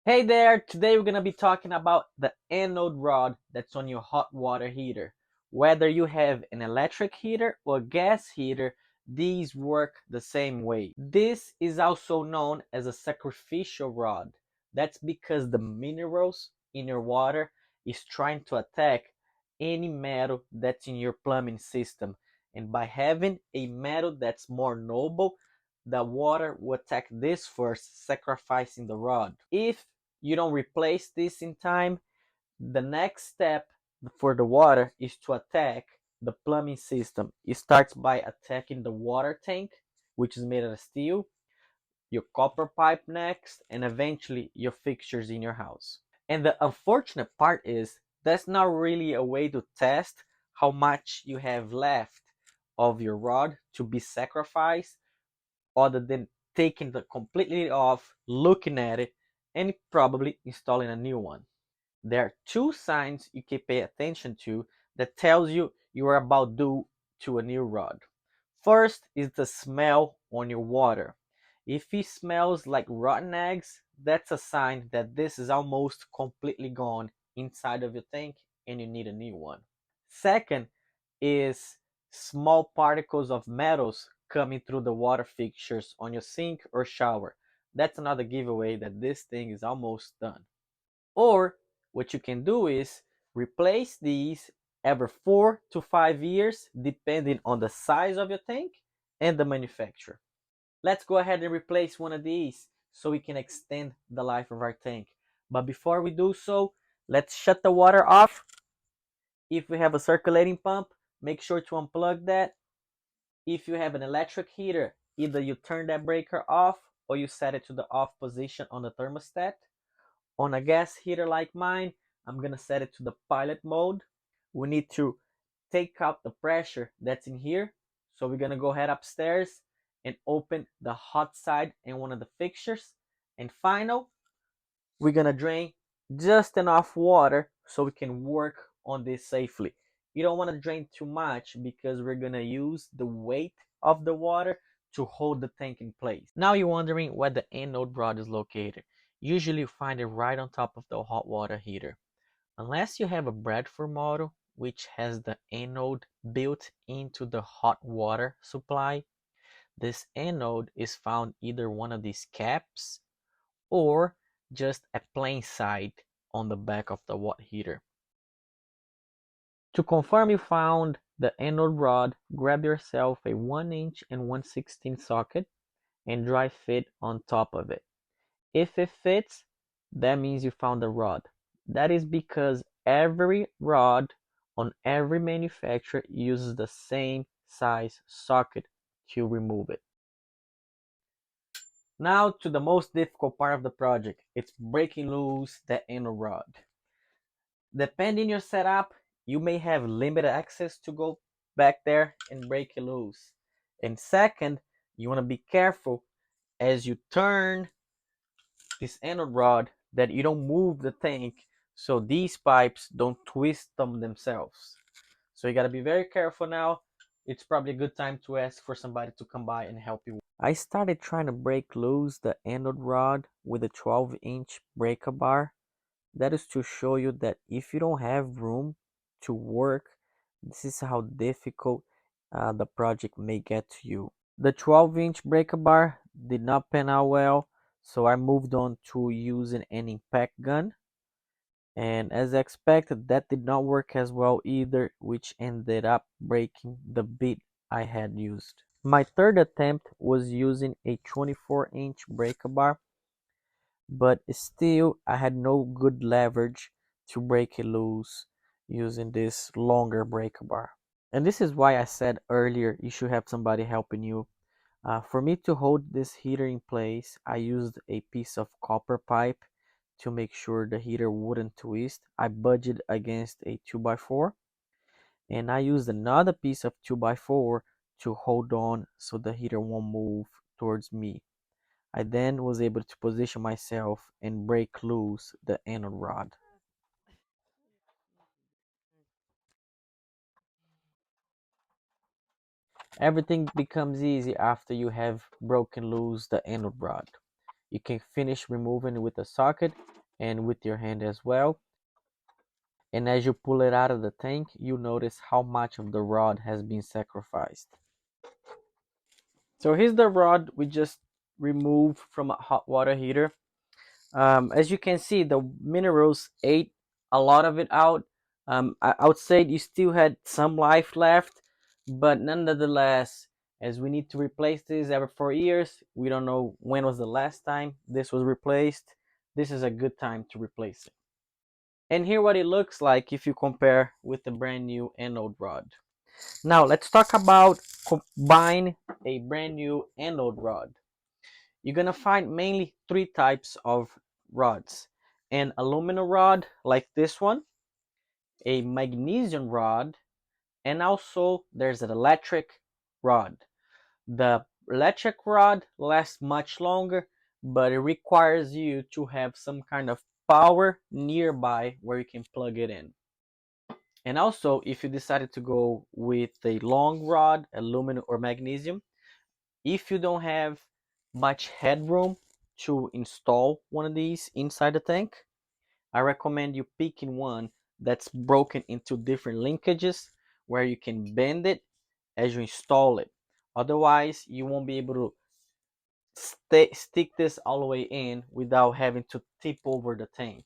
Hey there, today we're going to be talking about the anode rod that's on your hot water heater. Whether you have an electric heater or gas heater, these work the same way. This is also known as a sacrificial rod. That's because the minerals in your water is trying to attack any metal that's in your plumbing system. And by having a metal that's more noble, the water will attack this first, sacrificing the rod. If you don't replace this in time, the next step for the water is to attack the plumbing system. It starts by attacking the water tank, which is made of steel, your copper pipe next, and eventually your fixtures in your house. And the unfortunate part is that's not really a way to test how much you have left of your rod to be sacrificed other than taking it completely off, looking at it, and probably installing a new one. There are two signs you can pay attention to that tells you are about due to a new rod. First is the smell on your water. If it smells like rotten eggs, that's a sign that this is almost completely gone inside of your tank and you need a new one. Second is small particles of metals coming through the water fixtures on your sink or shower. That's another giveaway that this thing is almost done. Or what you can do is replace these every 4 to 5 years, depending on the size of your tank and the manufacturer. Let's go ahead and replace one of these so we can extend the life of our tank. But before we do so, let's shut the water off. If we have a circulating pump, make sure to unplug that. If you have an electric heater, either you turn that breaker off or you set it to the off position on the thermostat. On a gas heater like mine, I'm gonna set it to the pilot mode. We need to take out the pressure that's in here. So we're gonna go ahead upstairs and open the hot side and one of the fixtures. And final, we're gonna drain just enough water so we can work on this safely. You don't want to drain too much because we're gonna use the weight of the water to hold the tank in place. Now you're wondering where the anode rod is located. Usually you find it right on top of the hot water heater. Unless you have a Bradford model which has the anode built into the hot water supply, this anode is found either one of these caps or just a plain side on the back of the water heater. To confirm you found the anode rod, grab yourself a 1" and 1/16 socket and dry fit on top of it. If it fits, that means you found the rod. That is because every rod on every manufacturer uses the same size socket to remove it. Now to the most difficult part of the project. It's breaking loose the anode rod. Depending your setup, you may have limited access to go back there and break it loose. And second, you want to be careful as you turn this anode rod that you don't move the tank so these pipes don't twist them themselves. So you got to be very careful now. It's probably a good time to ask for somebody to come by and help you. I started trying to break loose the anode rod with a 12" breaker bar. That is to show you that if you don't have room to work, this is how difficult the project may get to you. The 12" breaker bar did not pan out well, so I moved on to using an impact gun. And as expected, that did not work as well either, which ended up breaking the bit I had used. My third attempt was using a 24" breaker bar, but still I had no good leverage to break it loose using this longer breaker bar. And this is why I said earlier you should have somebody helping you. For me to hold this heater in place, I used a piece of copper pipe to make sure the heater wouldn't twist. I budgeted against a 2x4, and I used another piece of 2x4 to hold on so the heater won't move towards me. I then was able to position myself and break loose the anode rod. Everything becomes easy after you have broken loose the anode rod. You can finish removing it with a socket and with your hand as well. And as you pull it out of the tank, you notice how much of the rod has been sacrificed. So here's the rod we just removed from a hot water heater. As you can see, the minerals ate a lot of it out. I would say you still had some life left, but nonetheless, as we need to replace this every 4 years, we don't know when was the last time this was replaced. This is a good time to replace it. And here what it looks like if you compare with the brand new anode rod. Now let's talk about combine a brand new anode rod. You're gonna find mainly three types of rods: an aluminum rod like this one, a magnesium rod, and also there's an electric rod. The electric rod lasts much longer, but it requires you to have some kind of power nearby where you can plug it in. And also, if you decided to go with a long rod, aluminum or magnesium, if you don't have much headroom to install one of these inside the tank, I recommend you picking one that's broken into different linkages where you can bend it as you install it. Otherwise, you won't be able to stick this all the way in without having to tip over the tank.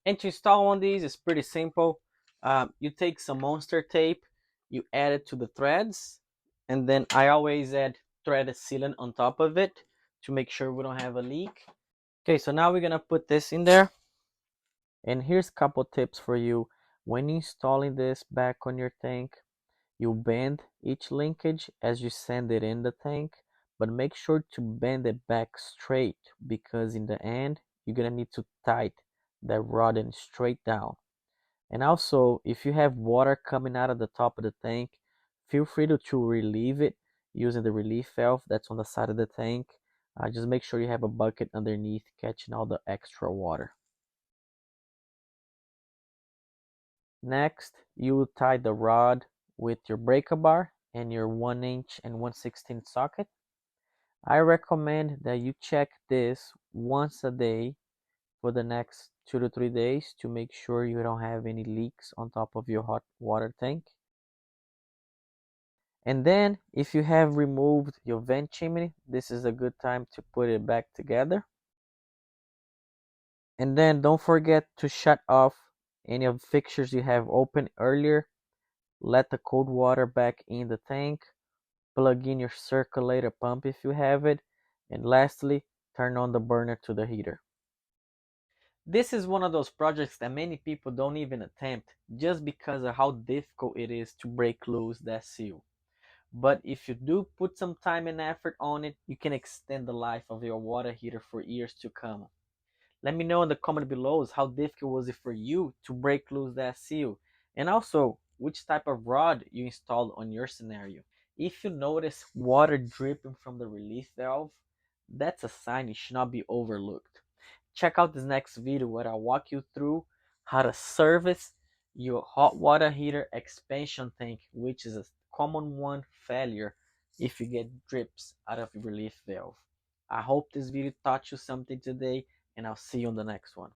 And to install one of these is pretty simple. You take some monster tape, you add it to the threads, and then I always add threaded sealant on top of it to make sure we don't have a leak. Okay, so now we're gonna put this in there. And here's a couple tips for you. When installing this back on your tank, you bend each linkage as you send it in the tank, but make sure to bend it back straight because in the end, you're gonna need to tight that rod in straight down. And also, if you have water coming out of the top of the tank, feel free to relieve it using the relief valve that's on the side of the tank. Just make sure you have a bucket underneath catching all the extra water. Next, you will tie the rod with your breaker bar and your 1" and 1/16 socket. I recommend that you check this once a day for the next 2 to 3 days to make sure you don't have any leaks on top of your hot water tank. And then if you have removed your vent chimney, this is a good time to put it back together. And then don't forget to shut off any of the fixtures you have open earlier. Let the cold water back in the tank. Plug in your circulator pump if you have it. And lastly, turn on the burner to the heater. This is one of those projects that many people don't even attempt just because of how difficult it is to break loose that seal. But if you do put some time and effort on it, you can extend the life of your water heater for years to come. Let me know in the comment below how difficult was it for you to break loose that seal, and also which type of rod you installed on your scenario. If you notice water dripping from the relief valve, that's a sign it should not be overlooked. Check out this next video where I'll walk you through how to service your hot water heater expansion tank, which is a common one failure if you get drips out of your relief valve. I hope this video taught you something today, and I'll see you on the next one.